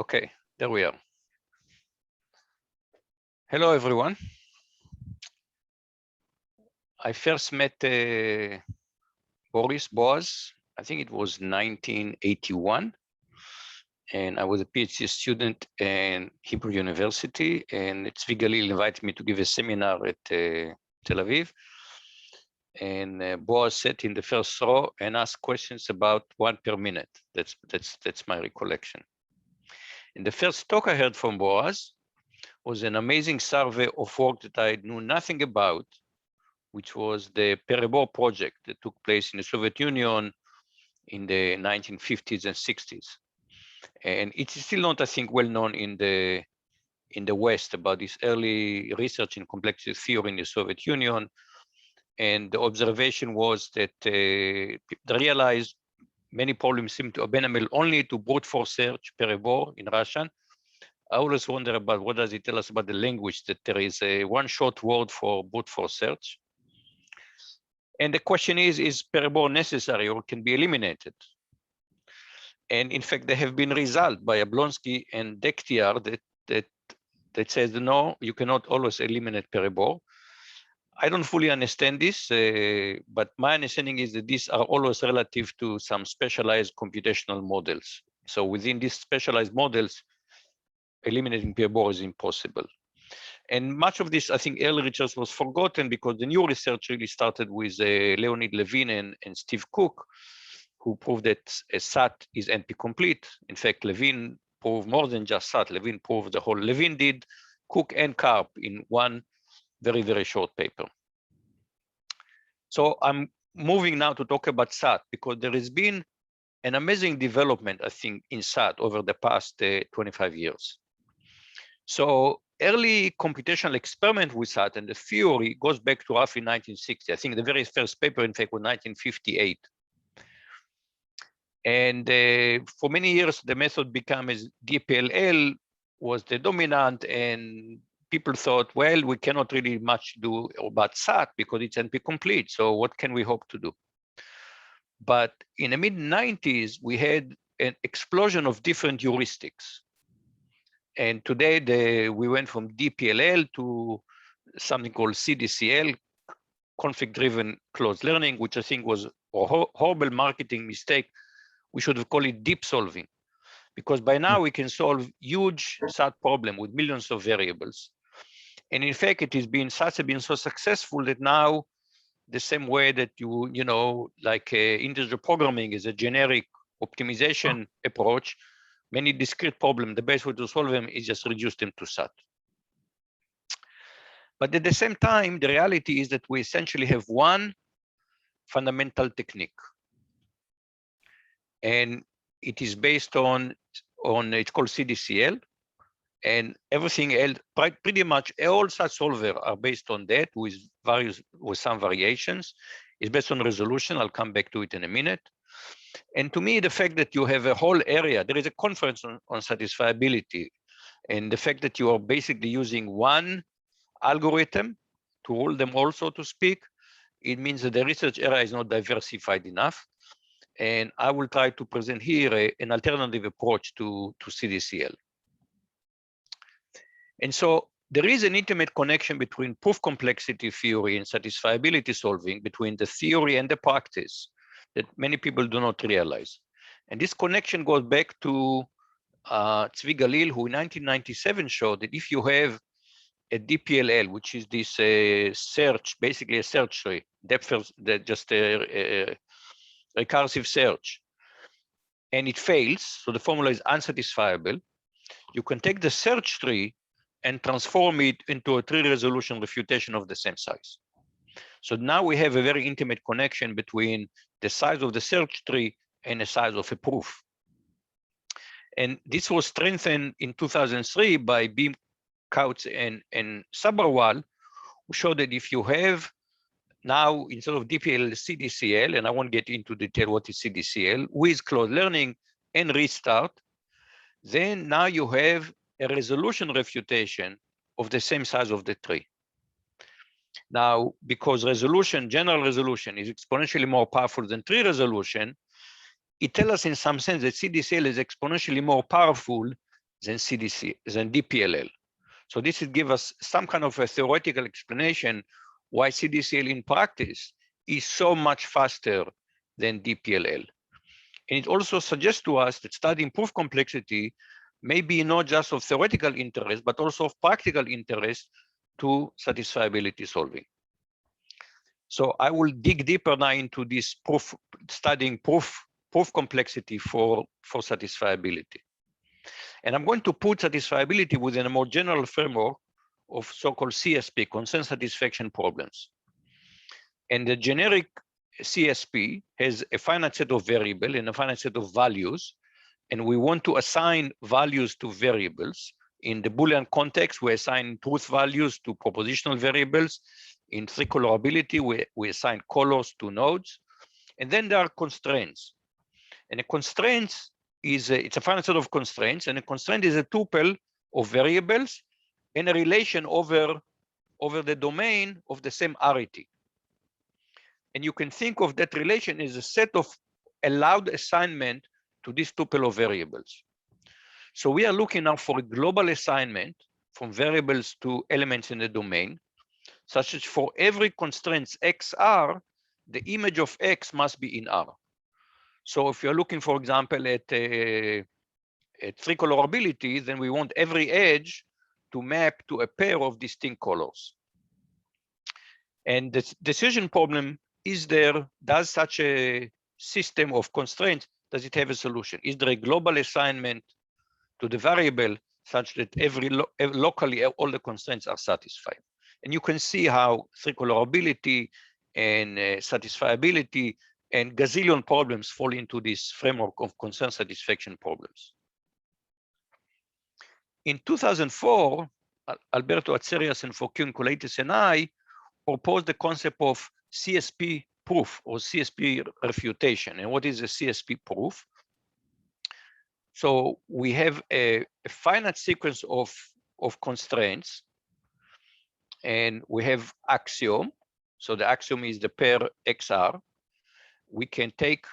Okay, there we are. Hello, everyone. I first met Boaz, I think it was 1981. And I was a PhD student in Hebrew University, and Tzvi Galil invited me to give a seminar at Tel Aviv. And Boaz sat in the first row and asked questions about 1 per minute. That's my recollection. And the first talk I heard from Boaz was an amazing survey of work that I knew nothing about, which was the Perebor project that took place in the Soviet Union in the 1950s and 60s. And it's still not, I think, well known in the West about this early research in complexity theory in the Soviet Union. And the observation was that they realized many problems seem to amenable only to brute force search, Perebor in Russian. I always wonder about what does it tell us about the language, that there is one short word for brute force search. And the question is Perebor necessary or can be eliminated? And in fact, there have been results by Oblonsky and Dektiar that says, no, you cannot always eliminate Perebor. I don't fully understand this, but my understanding is that these are always relative to some specialized computational models. So within these specialized models, eliminating Perebor is impossible. And much of this, I think, early research was forgotten because the new research really started with Leonid Levin and Steve Cook, who proved that a SAT is NP-complete. In fact, Levin proved more than just SAT. Levin proved the whole. Levin did Cook and Karp in one very, very short paper. So I'm moving now to talk about SAT because there has been an amazing development, I think, in SAT over the past 25 years. So early computational experiment with SAT and the theory goes back to roughly 1960. I think the very first paper, in fact, was 1958. And for many years, the method became as DPLL was the dominant, and people thought, well, we cannot really much do about SAT because it's NP-complete. So what can we hope to do? But in the mid-90s, we had an explosion of different heuristics. And today, we went from DPLL to something called CDCL, conflict-driven closed learning, which I think was a horrible marketing mistake. We should have called it deep solving, because by now we can solve huge SAT problem with millions of variables. And in fact, it has been so successful that now the same way that you know, like integer programming is a generic optimization approach, many discrete problems, the best way to solve them is just reduce them to SAT. But at the same time, the reality is that we essentially have one fundamental technique. And it is based on it's called CDCL, and everything else, pretty much all SAT solvers are based on that with some variations. It's based on resolution. I'll come back to it in a minute. And to me, the fact that you have a whole area, there is a conference on satisfiability, and the fact that you are basically using one algorithm to rule them all, so to speak, it means that the research area is not diversified enough. And I will try to present here an alternative approach to CDCL. And so there is an intimate connection between proof complexity theory and satisfiability solving, between the theory and the practice, that many people do not realize. And this connection goes back to Tzvi Galil, who in 1997 showed that if you have a DPLL, which is this search, basically a search tree, depth first, just a recursive search, and it fails, so the formula is unsatisfiable, you can take the search tree and transform it into a tree-resolution refutation of the same size. So now we have a very intimate connection between the size of the search tree and the size of a proof. And this was strengthened in 2003 by Beam, Kautz, and Sabharwal, who showed that if you have now, instead of DPL, CDCL, and I won't get into detail what is CDCL, with closed learning and restart, then now you have a resolution refutation of the same size of the tree. Now, because resolution, general resolution, is exponentially more powerful than tree resolution, it tells us in some sense that CDCL is exponentially more powerful than CDC, than DPLL. So this would give us some kind of a theoretical explanation why CDCL in practice is so much faster than DPLL. And it also suggests to us that studying proof complexity may be not just of theoretical interest, but also of practical interest to satisfiability solving. So I will dig deeper now into this studying proof complexity for satisfiability. And I'm going to put satisfiability within a more general framework of so-called CSP, constraint satisfaction problems. And the generic CSP has a finite set of variables and a finite set of values, and we want to assign values to variables. In the Boolean context, we assign truth values to propositional variables. In three-colorability, we assign colors to nodes. And then there are constraints. And a constraint is it's a finite set of constraints, and a constraint is a tuple of variables and a relation over the domain of the same arity. And you can think of that relation as a set of allowed assignment to this tuple of variables. So we are looking now for a global assignment from variables to elements in the domain, such as for every constraint XR, the image of X must be in R. So if you're looking, for example, at three-colorability, then we want every edge to map to a pair of distinct colors. And the decision problem is there, does such a system of constraints, does it have a solution? Is there a global assignment to the variable such that locally all the constraints are satisfied? And you can see how three-colorability and satisfiability and gazillion problems fall into this framework of constraint satisfaction problems. In 2004, Alberto Atzerias and Foucault Nicolaitis and I proposed the concept of CSP proof or CSP refutation. And what is a CSP proof? So we have a finite sequence of constraints, and we have axiom. So the axiom is the pair XR. We can take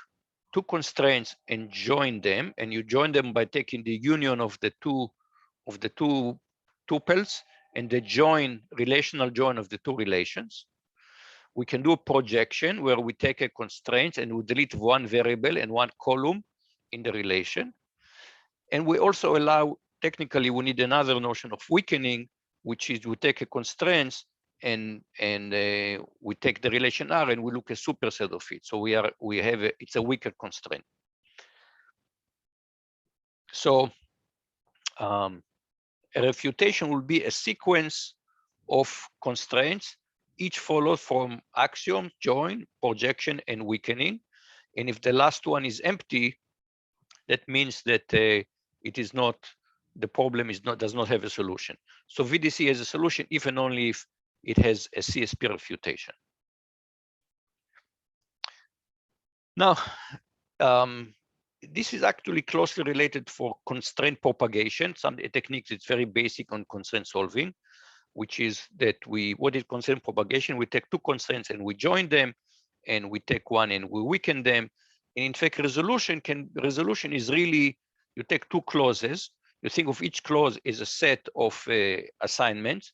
two constraints and join them, and you join them by taking the union of the two tuples and the relational join of the two relations. We can do a projection where we take a constraint and we delete one variable and one column in the relation. And we also allow, technically, we need another notion of weakening, which is we take a constraint and we take the relation R and we look at a superset of it. So it's a weaker constraint. So a refutation will be a sequence of constraints, each followed from axiom, join, projection, and weakening. And if the last one is empty, that means that it is not, the problem does not have a solution. So VDC has a solution if and only if it has a CSP refutation. Now, this is actually closely related for constraint propagation, some techniques that's very basic on constraint solving, which is that what is constraint propagation? We take two constraints and we join them, and we take one and we weaken them. And in fact, resolution is really, you take two clauses, you think of each clause as a set of assignments.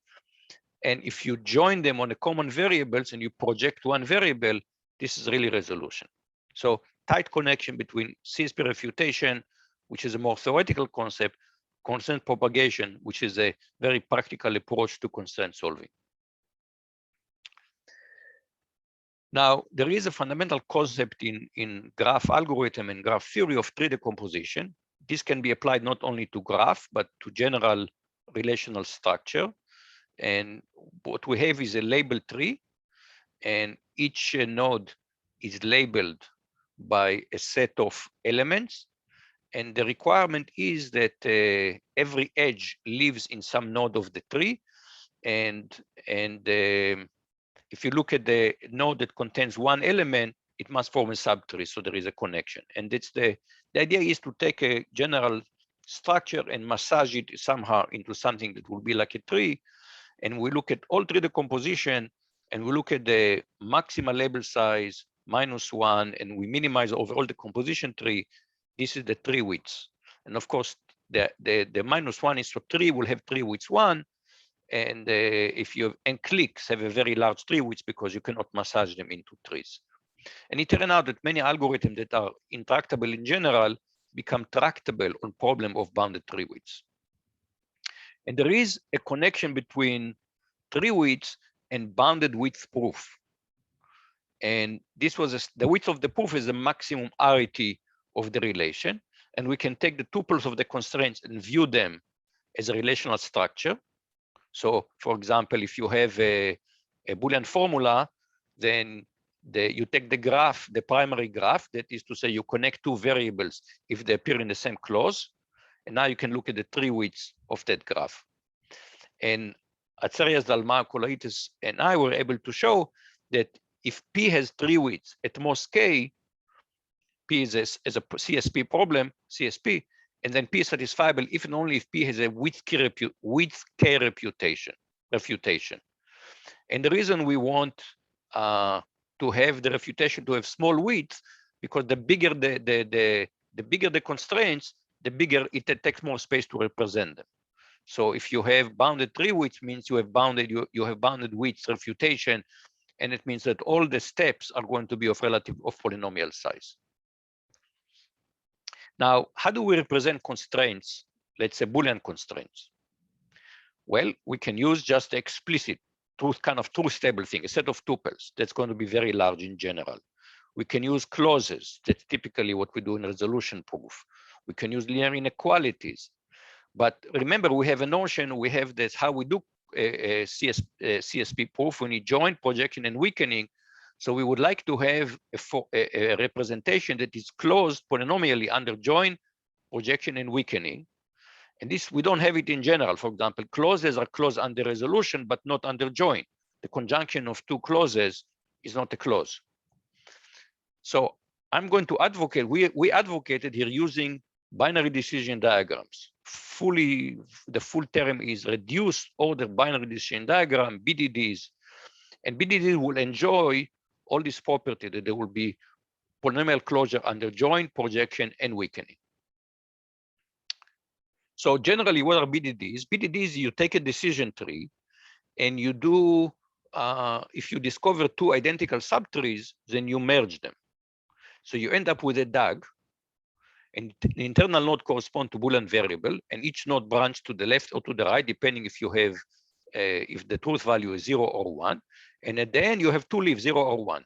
And if you join them on a common variables and you project one variable, this is really resolution. So tight connection between CSP refutation, which is a more theoretical concept, constraint propagation, which is a very practical approach to constraint solving. Now, there is a fundamental concept in graph algorithm and graph theory of tree decomposition. This can be applied not only to graph, but to general relational structure. And what we have is a label tree, and each node is labeled by a set of elements. And the requirement is that every edge lives in some node of the tree. And if you look at the node that contains one element, it must form a subtree, so there is a connection. And it's the idea is to take a general structure and massage it somehow into something that will be like a tree. And we look at all tree decomposition, and we look at the maximal label size -1, and we minimize over all the composition tree. This is the Treewidth. And of course, the -1 is for tree will have Treewidth 1, and if you have n clicks have a very large Treewidth because you cannot massage them into trees. And it turned out that many algorithms that are intractable in general become tractable on problem of bounded Treewidths. And there is a connection between Treewidth and bounded width proof. And this was the width of the proof is the maximum arity of the relation. And we can take the tuples of the constraints and view them as a relational structure. So for example, if you have a Boolean formula, then you take the graph, the primary graph, that is to say you connect two variables if they appear in the same clause. And now you can look at the Treewidth of that graph. And Atsarias, Dalma, Kolaitis, and I were able to show that if P has Treewidth at most K, P is as a CSP problem, CSP, and then P is satisfiable if and only if P has a width K refutation. And the reason we want to have the refutation to have small width, because the bigger the bigger the constraints, the bigger it takes more space to represent them. So if you have bounded Treewidth, means you have bounded width refutation, and it means that all the steps are going to be of polynomial size. Now, how do we represent constraints? Let's say Boolean constraints. Well, we can use just the explicit truth table thing, a set of tuples that's going to be very large in general. We can use clauses. That's typically what we do in resolution proof. We can use linear inequalities. But remember, we have a notion, we have this, how we do CSP proof when you join projection and weakening. So we would like to have a representation that is closed polynomially under join, projection, and weakening. And this, we don't have it in general. For example, clauses are closed under resolution, but not under join. The conjunction of two clauses is not a clause. So I'm going to advocate, we advocated here using binary decision diagrams. The full term is reduced order binary decision diagram, BDDs. And BDDs will enjoy all this property that there will be polynomial closure under join, projection, and weakening. So generally, what are BDDs? BDDs, you take a decision tree and you do, if you discover two identical subtrees, then you merge them. So you end up with a DAG, and the internal node corresponds to Boolean variable, and each node branches to the left or to the right, depending if you have, if the truth value is 0 or 1. And at the end, you have two leaves, 0 or 1.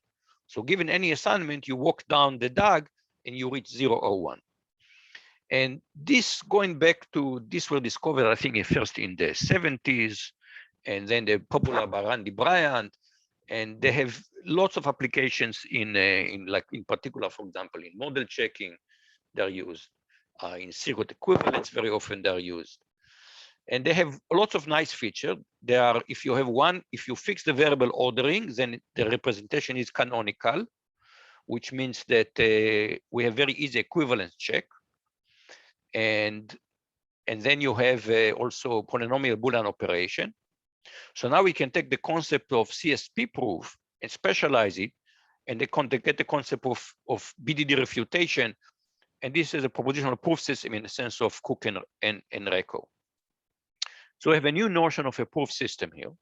So given any assignment, you walk down the DAG and you reach 0 or 1. And this, going back to, this were discovered, I think, first in the 70s, and then the popular by Randy Bryant, and they have lots of applications in particular, for example, in model checking, they're used. In circuit equivalence, very often they're used. And they have lots of nice features. They are, if you fix the variable ordering, then the representation is canonical, which means that we have very easy equivalence check. And then you have also polynomial Boolean operation. So now we can take the concept of CSP proof and specialize it, and they get the concept of BDD refutation. And this is a propositional proof system in the sense of Cook and Reco. So we have a new notion of a proof system here.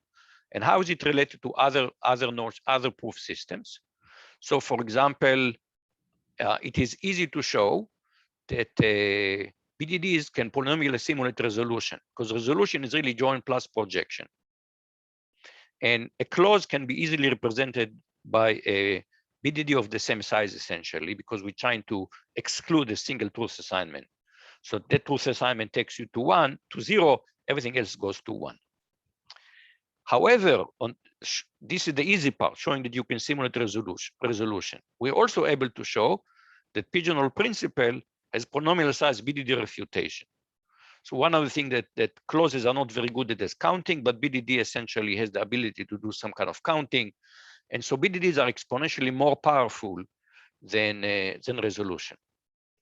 And how is it related to other proof systems? So for example, it is easy to show that BDDs can polynomially simulate resolution, because resolution is really join plus projection. And a clause can be easily represented by a BDD of the same size, essentially, because we're trying to exclude a single truth assignment. So that truth assignment takes you to 0, everything else goes to 1. However, this is the easy part, showing that you can simulate resolution. We're also able to show that pigeonhole principle has polynomial size BDD refutation. So one of the things that clauses are not very good at is counting, but BDD essentially has the ability to do some kind of counting. And so BDDs are exponentially more powerful than resolution.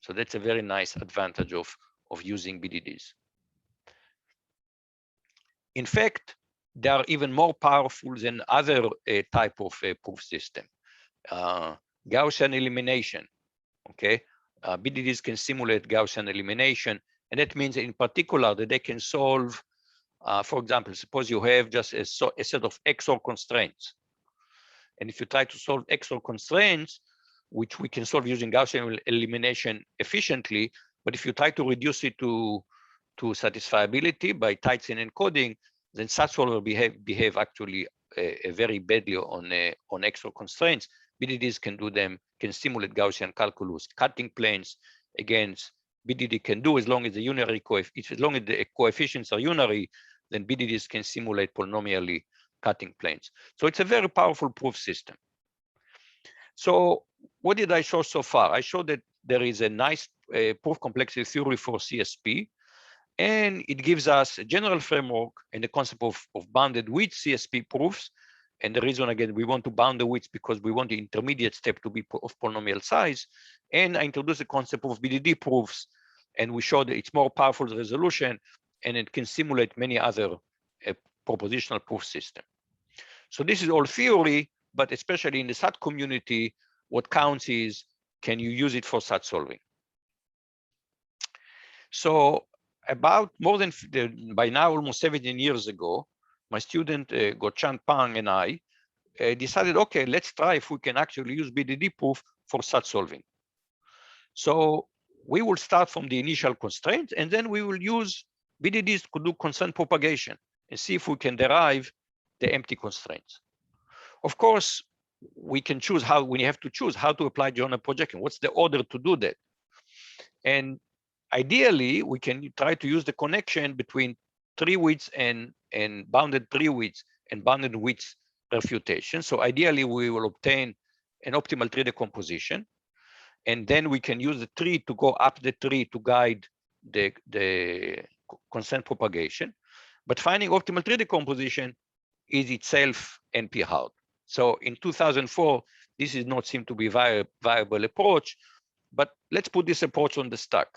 So that's a very nice advantage of using BDDs. In fact, they are even more powerful than other type of proof system. Gaussian elimination, okay? BDDs can simulate Gaussian elimination, And that means in particular that they can solve, for example, suppose you have just a set of XOR constraints. And if you try to solve XOR constraints, which we can solve using Gaussian elimination efficiently, but if you try to reduce it to satisfiability by tight chain encoding, then such solver behave actually very badly on XOR constraints. BDDs can do them, can simulate Gaussian calculus, cutting planes against BDD can do as long as the unary as long as the coefficients are unary, then BDDs can simulate polynomially cutting planes. So it's a very powerful proof system. So what did I show so far? I showed that there is a nice proof complexity theory for CSP, and it gives us a general framework and the concept of bounded width CSP proofs. And the reason, again, we want to bound the width because we want the intermediate step to be of polynomial size. And I introduced the concept of BDD proofs, and we showed that it's more powerful resolution, and it can simulate many other propositional proof system. So this is all theory, but especially in the SAT community, what counts is, can you use it for SAT solving? So about more than, by now, almost 17 years ago, my student, Gochan Pang, and I decided, okay, let's try if we can actually use BDD proof for SAT solving. So we will start from the initial constraint, and then we will use BDDs to do constraint propagation and see if we can derive the empty constraints. Of course, we can choose how, we have to choose how to apply journal projection. What's the order to do that? And ideally, we can try to use the connection between Treewidth and bounded Treewidth and bounded width refutation. So ideally, we will obtain an optimal tree decomposition. And then we can use the tree to go up the tree to guide the constraint propagation. But finding optimal tree decomposition is itself NP hard. So in 2004, this is not seem to be a viable approach, but let's put this approach on the stack.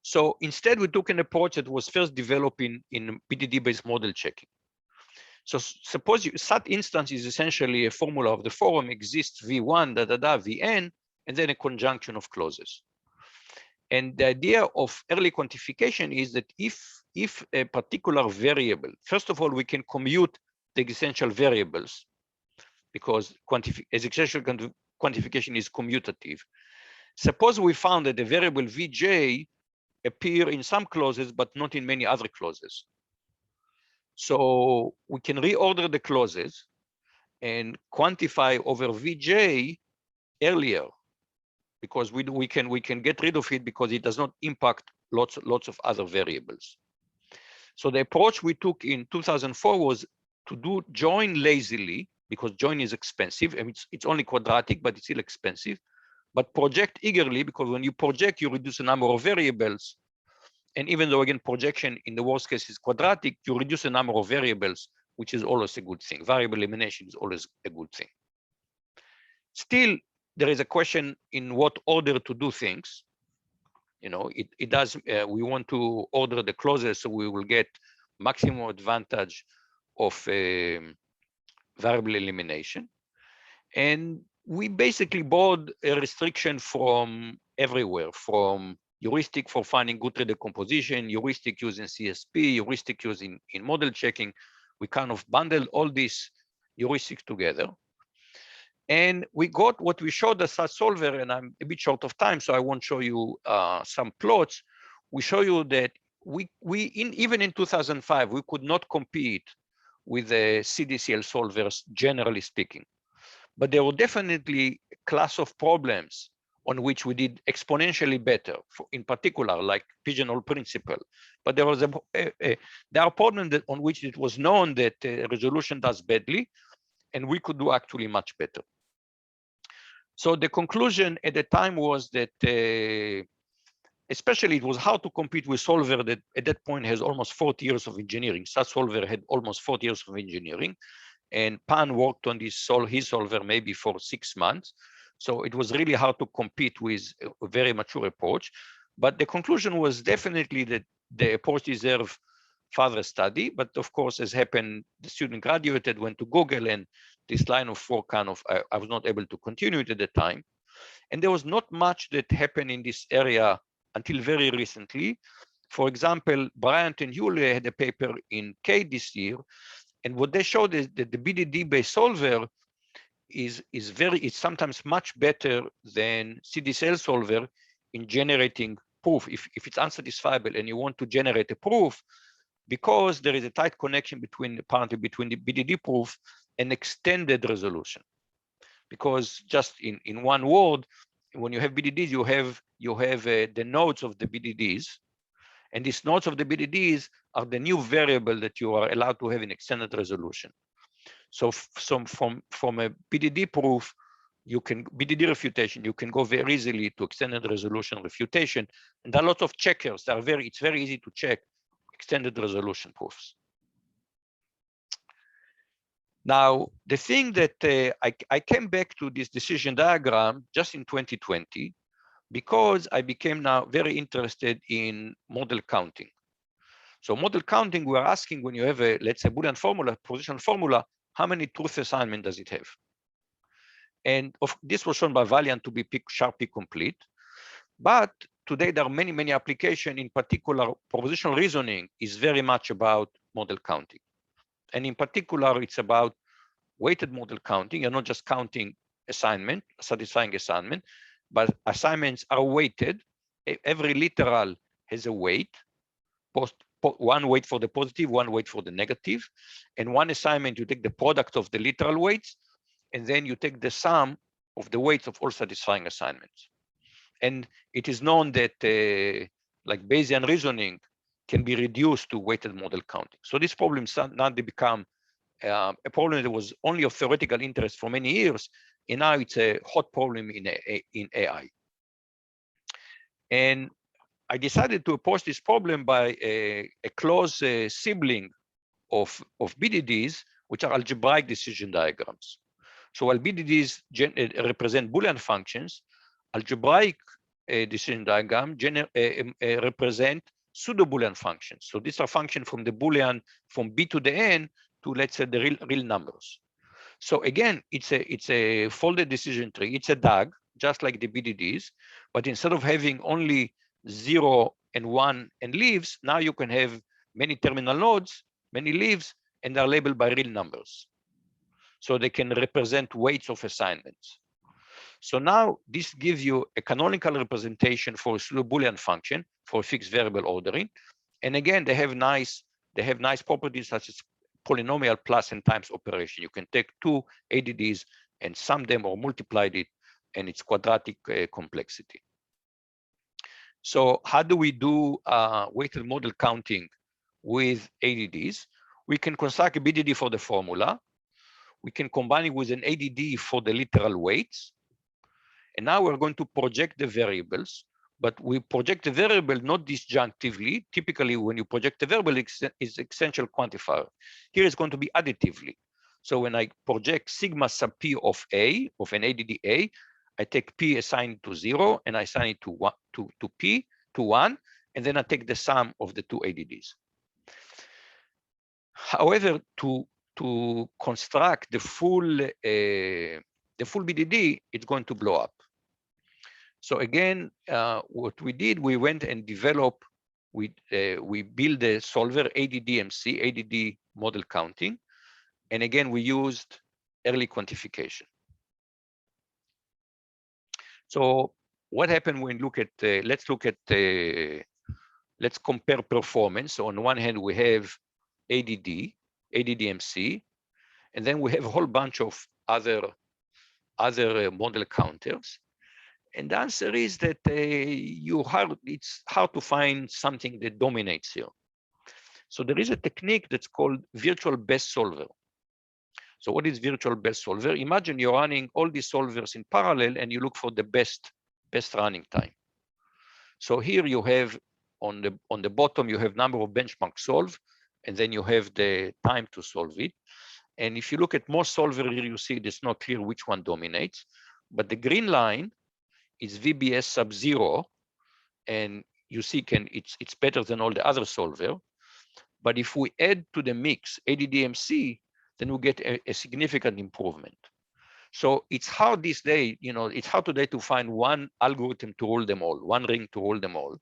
So instead, we took an approach that was first developed in BDD-based model checking. So suppose SAT instance is essentially a formula of the form exists V1, Vn, and then a conjunction of clauses. And the idea of early quantification is that if a particular variable, first of all, we can commute the existential variables because existential quantification is commutative. Suppose we found that the variable Vj appear in some clauses, but not in many other clauses. So we can reorder the clauses and quantify over Vj earlier because we can get rid of it because it does not impact lots of other variables. So the approach we took in 2004 was to do join lazily because join is expensive and it's only quadratic, but it's still expensive. But project eagerly because when you project, you reduce the number of variables. And even though, again, projection in the worst case is quadratic, you reduce the number of variables, which is always a good thing. Variable elimination is always a good thing. Still, there is a question in what order to do things. You know, it does, we want to order the clauses so we will get maximum advantage of variable elimination. And we basically borrowed a restriction from everywhere, from heuristic for finding good tree decomposition, heuristic using CSP, heuristic using in model checking. We kind of bundled all these heuristics together. And we got what we showed as SAT solver, and I'm a bit short of time, so I won't show you some plots. We show you that even in 2005, we could not compete with the CDCL solvers, generally speaking. But there were definitely a class of problems on which we did exponentially better, in particular, like pigeonhole principle. But there was there are problems on which it was known that resolution does badly, and we could do actually much better. So the conclusion at the time was that, especially it was hard to compete with solver that at that point has almost 40 years of engineering. SAT solver had almost 40 years of engineering, and Pan worked on his solver maybe for 6 months. So it was really hard to compete with a very mature approach. But the conclusion was definitely that the approach deserved further study. But of course, as happened, the student graduated, went to Google, and this line of work kind of, I was not able to continue it at the time. And there was not much that happened in this area until very recently. For example, Bryant and Hewley had a paper in K this year, and what they showed is that the BDD-based solver is sometimes much better than CDCL solver in generating proof. If it's unsatisfiable and you want to generate a proof, because there is a tight connection apparently between the BDD proof and extended resolution. Because just in one word, when you have BDDs, you have the nodes of the BDDs, and these nodes of the BDDs are the new variable that you are allowed to have in extended resolution. So from a BDD proof, BDD refutation, you can go very easily to extended resolution refutation, and there are lots of checkers. It's very easy to check extended resolution proofs. Now, the thing that I came back to this decision diagram just in 2020, because I became now very interested in model counting. So model counting, we're asking when you have let's say, Boolean formula, positional formula, how many truth assignment does it have? And this was shown by Valiant to be sharp P complete. But today there are many applications. In particular, propositional reasoning is very much about model counting. And in particular, it's about weighted model counting. You're not just counting assignment, satisfying assignment, but assignments are weighted. Every literal has a weight, one weight for the positive, one weight for the negative. And one assignment, you take the product of the literal weights, and then you take the sum of the weights of all satisfying assignments. And it is known that like Bayesian reasoning can be reduced to weighted model counting. So this problem now they become a problem that was only of theoretical interest for many years, and now it's a hot problem in AI. And I decided to approach this problem by a close sibling of BDDs, which are algebraic decision diagrams. So while BDDs represent Boolean functions, algebraic decision diagram represent pseudo-Boolean functions. So these are functions from the Boolean from B to the N to, let's say, the real numbers. So again, it's a folded decision tree. It's a DAG, just like the BDDs, but instead of having only 0 and 1 and leaves, now you can have many terminal nodes, many leaves, and they're labeled by real numbers. So they can represent weights of assignments. So now this gives you a canonical representation for a pseudo-Boolean function for fixed variable ordering. And again, they have nice properties such as polynomial plus and times operation. You can take two ADDs and sum them or multiply it, and it's quadratic complexity. So how do we do weighted model counting with ADDs? We can construct a BDD for the formula. We can combine it with an ADD for the literal weights. And now we're going to project the variables, but we project the variable not disjunctively. Typically, when you project a variable, it's essential quantifier. Here it's going to be additively. So when I project sigma sub p of A, of an ADD A, I take P assigned to 0, and I assign it to P, to 1, and then I take the sum of the two ADDs. However, to construct the full BDD, it's going to blow up. So again, what we did, we went and developed, we built a solver, ADDMC, ADD model counting. And again, we used early quantification. So what happened when look at, let's compare performance. So on one hand, we have ADDMC, and then we have a whole bunch of other model counters. And the answer is that it's hard to find something that dominates here. So there is a technique that's called virtual best solver. So what is virtual best solver? Imagine you're running all these solvers in parallel and you look for the best running time. So here you have on the bottom, you have number of benchmark solve, and then you have the time to solve it. And if you look at most solver here, you see it's not clear which one dominates, but the green line is VBS sub 0, and you see it's better than all the other solver. But if we add to the mix ADDMC, then we get a significant improvement. So it's hard this day, it's hard today to find one algorithm to rule them all, one ring to rule them all.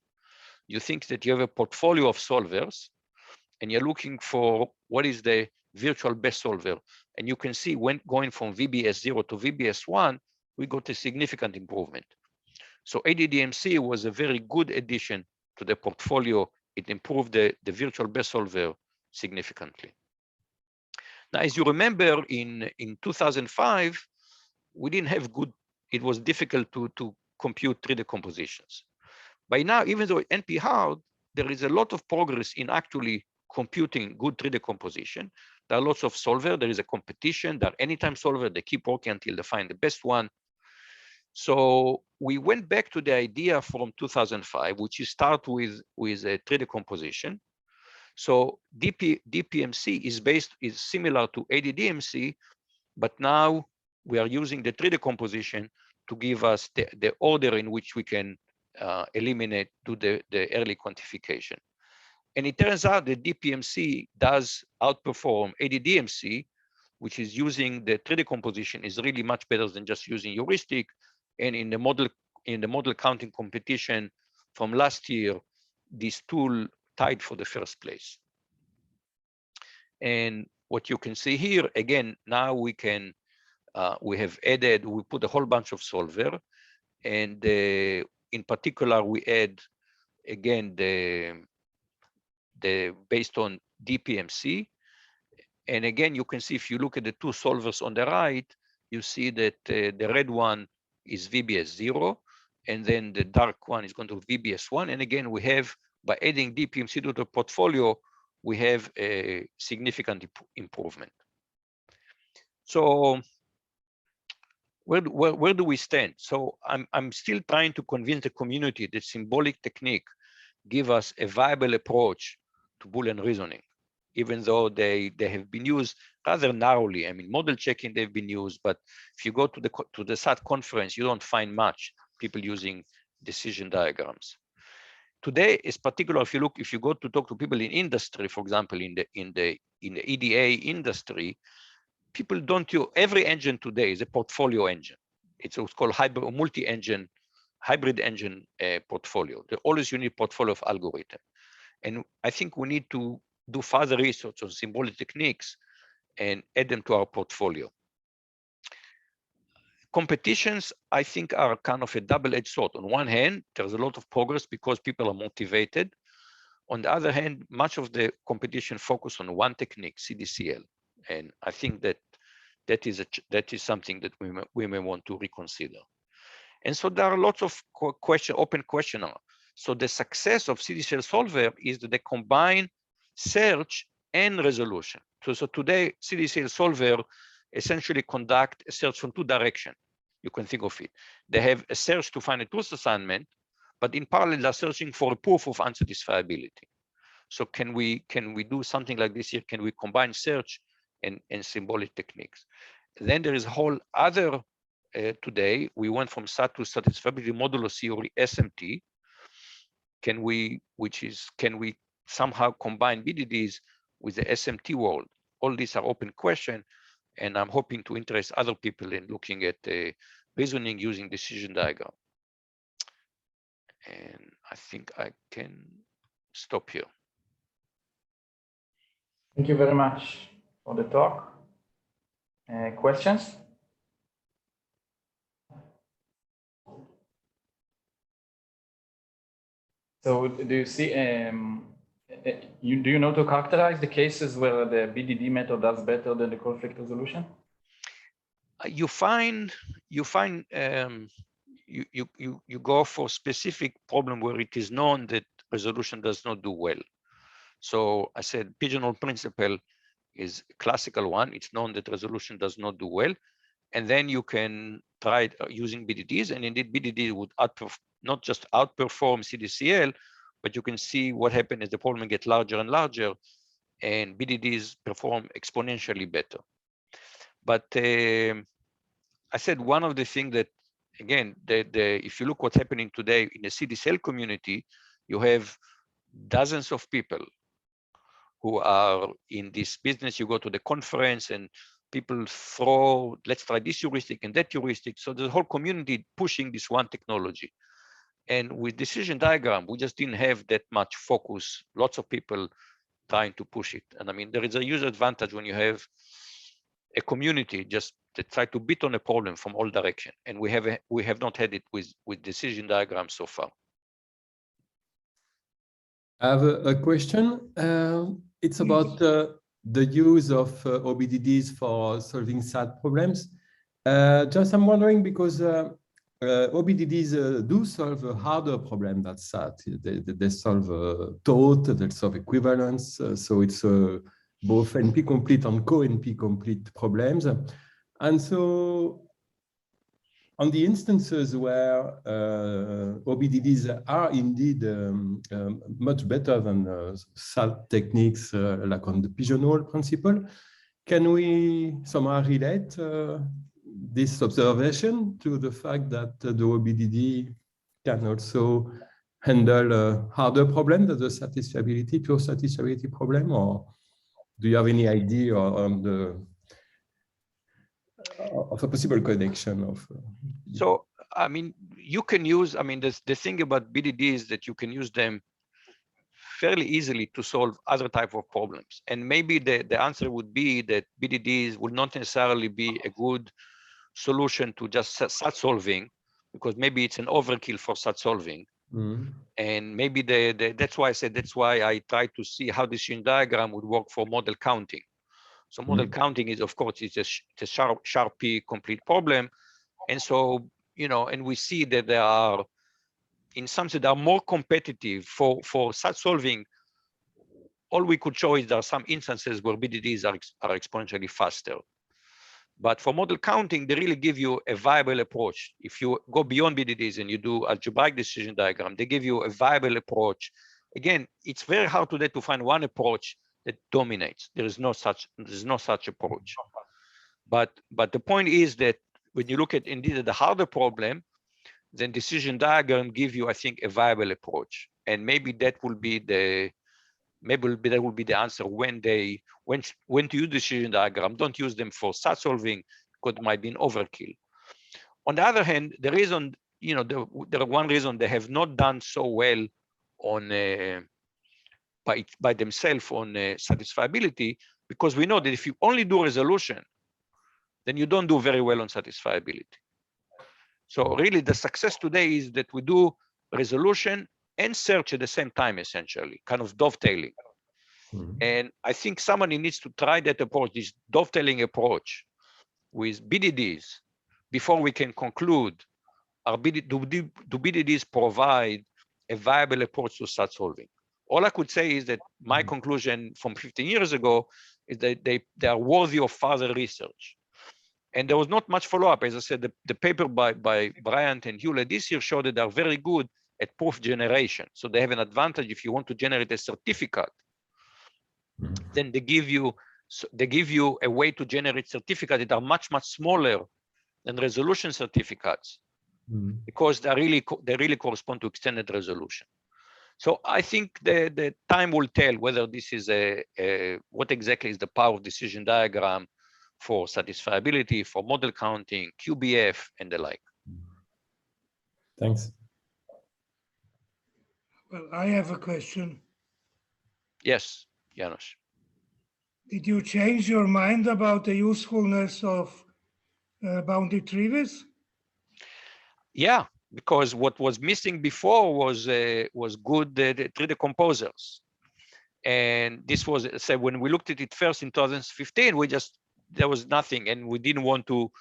You think that you have a portfolio of solvers and you're looking for what is the virtual best solver. And you can see when going from VBS0 to VBS1, we got a significant improvement. So ADDMC was a very good addition to the portfolio. It improved the virtual best solver significantly. Now, as you remember, in 2005, we didn't have good, it was difficult to compute tree decompositions. By now, even though NP hard, there is a lot of progress in actually computing good tree decomposition. There are lots of solvers, there is a competition, there are anytime solvers, they keep working until they find the best one. So we went back to the idea from 2005, which is start with a tree decomposition. So DPMC is similar to ADDMC, but now we are using the tree decomposition to give us the order in which we can eliminate to the early quantification. And it turns out that DPMC does outperform ADDMC, which is using the tree decomposition is really much better than just using heuristic. And in the model counting competition from last year, this tool tied for the first place. And what you can see here, again, now we can, we have added, we put a whole bunch of solver. And in particular, we add, again, the based on DPMC. And again, you can see if you look at the two solvers on the right, you see that the red one is VBS0, and then the dark one is going to VBS1. And again, we have, by adding DPMC to the portfolio, we have a significant improvement. So where do we stand? So I'm still trying to convince the community that symbolic technique give us a viable approach to Boolean reasoning, even though they have been used rather narrowly. I mean, model checking they've been used, but if you go to the SAT conference, you don't find much people using decision diagrams. Today is particular. If you go to talk to people in industry, for example, in the EDA industry, people don't use every engine today is a portfolio engine. It's what's called multi-engine, hybrid engine portfolio. They always unique portfolio of algorithm. And I think we need to do further research on symbolic techniques and add them to our portfolio. Competitions, I think, are kind of a double-edged sword. On one hand, there's a lot of progress because people are motivated. On the other hand, much of the competition focus on one technique, CDCL. And I think that is something that we may want to reconsider. And so there are lots of open questions. So the success of CDCL solver is that they combine search and resolution. So today, CDCL solver essentially conduct a search from two directions. You can think of it. They have a search to find a truth assignment, but in parallel, they're searching for a proof of unsatisfiability. So can we do something like this here? Can we combine search and symbolic techniques? Then there is a whole other, today, we went from SAT to satisfiability modulo theory, SMT. Can we somehow combine BDDs with the SMT world? All these are open questions, and I'm hoping to interest other people in looking at reasoning using decision diagram. And I think I can stop here. Thank you very much for the talk. Questions? So do you see, do you know to characterize the cases where the BDD method does better than the conflict resolution? You go for specific problem where it is known that resolution does not do well. So I said pigeonhole principle is a classical one. It's known that resolution does not do well. And then you can try it using BDDs, and indeed BDD would not just outperform CDCL, but you can see what happens as the problem gets larger and larger, and BDDs perform exponentially better. But I said one of the things that, again, if you look what's happening today in the CDCL community, you have dozens of people who are in this business. You go to the conference and people throw, let's try this heuristic and that heuristic. So the whole community pushing this one technology. And with decision diagram, we just didn't have that much focus. Lots of people trying to push it. And I mean, there is a huge advantage when you have a community just to try to beat on a problem from all directions. And we have not had it with decision diagrams so far. I have a question. It's about the use of OBDDs for solving SAT problems. Just I'm wondering because OBDDs do solve a harder problem than SAT. They solve taught, they solve equivalence. So it's both NP complete and co-NP complete problems. And so on the instances where OBDDs are indeed much better than SAT techniques like on the pigeonhole principle, can we somehow relate this observation to the fact that the OBDD can also handle a harder problem than the satisfiability, pure satisfiability problem? Or do you have any idea on the of a possible connection of? So, I mean, you can use, I mean, the thing about BDD is that you can use them fairly easily to solve other type of problems. And maybe the answer would be that BDDs would not necessarily be a good solution to just SAT solving, because maybe it's an overkill for SAT solving. Mm. And maybe that's why I said, that's why I try to see how this Venn diagram would work for model counting. So model counting is, of course, it's a Sharpie complete problem. And so, you know, and we see that there are, in some sense, they are more competitive for SAT solving. All we could show is there are some instances where BDDs are exponentially faster. But for model counting, they really give you a viable approach. If you go beyond BDDs and you do algebraic decision diagram, they give you a viable approach. Again, it's very hard today to find one approach that dominates. There is no such approach. But the point is that when you look at indeed the harder problem, then decision diagram give you, I think, a viable approach. And maybe that will be the answer when to use decision diagram. Don't use them for SAT solving because it might be an overkill. On the other hand, the reason, you know, there are one reason they have not done so well on by themselves on satisfiability, because we know that if you only do resolution, then you don't do very well on satisfiability. So really the success today is that we do resolution and search at the same time, essentially, kind of dovetailing. And I think somebody needs to try that approach, this dovetailing approach with BDDs before we can conclude, do BDDs provide a viable approach to SAT solving? All I could say is that my conclusion from 15 years ago is that they are worthy of further research. And there was not much follow-up. As I said, the paper by Bryant and Hewlett this year showed that they are very good at proof generation. So they have an advantage if you want to generate a certificate. Then they give you a way to generate certificates that are much smaller than resolution certificates, because they really correspond to extended resolution. So I think the time will tell whether this is what exactly is the power of decision diagram for satisfiability, for model counting, QBF, and the like. Thanks. Well, I have a question. Yes, Janos. Did you change your mind about the usefulness of bounded Treewidth? Yeah, because what was missing before was good 3D composers. And this was, so when we looked at it first in 2015, there was nothing, and we didn't want to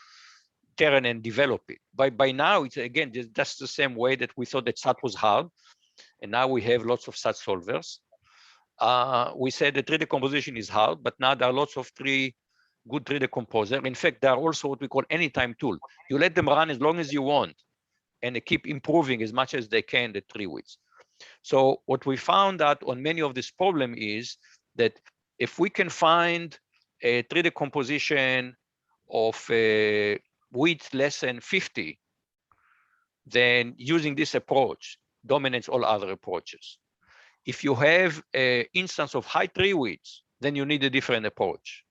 turn and develop it. By now, it's again just the same way that we thought that SAT was hard, and now we have lots of SAT solvers. We said the 3D composition is hard, but now there are lots of good 3D composer. In fact, there are also what we call anytime tool. You let them run as long as you want, and they keep improving as much as they can the Treewidth. So what we found out on many of this problem is that if we can find a 3D composition of width less than 50, then using this approach dominates all other approaches. If you have an instance of high Treewidth, then you need a different approach.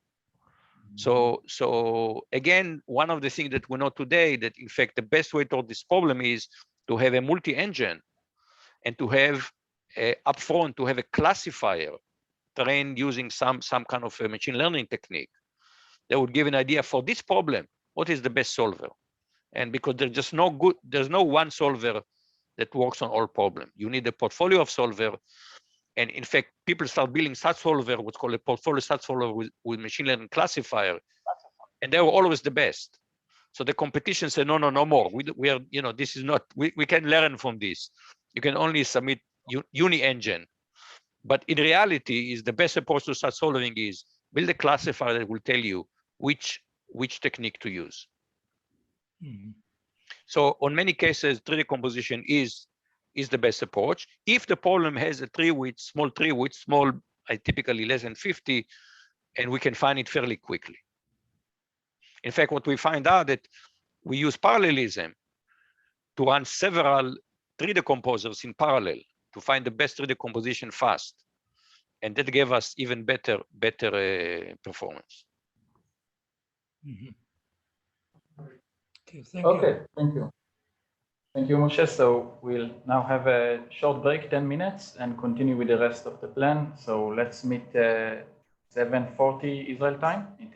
So again, one of the things that we know today that in fact the best way toward this problem is to have a multi-engine and to have upfront to have a classifier trained using some kind of a machine learning technique that would give an idea for this problem, what is the best solver? And because there's no one solver that works on all problems. You need a portfolio of solver. And in fact, people start building such solver, what's called a portfolio such solver with machine learning classifier, and they were always the best. So the competition said, no more. We are, this is not, we can learn from this. You can only submit uni-engine. But in reality, is the best approach to such solving is build a classifier that will tell you which technique to use. Mhm. So on many cases, tree decomposition is the best approach. If the problem has a small tree width, typically less than 50, and we can find it fairly quickly. In fact, what we find out that we use parallelism to run several tree decomposers in parallel to find the best tree decomposition fast. And that gave us even better performance. Mhm. Okay, thank you. Okay, thank you. Thank you, Moshe. So we'll now have a short break, 10 minutes, and continue with the rest of the plan. So let's meet 7:40 Israel time.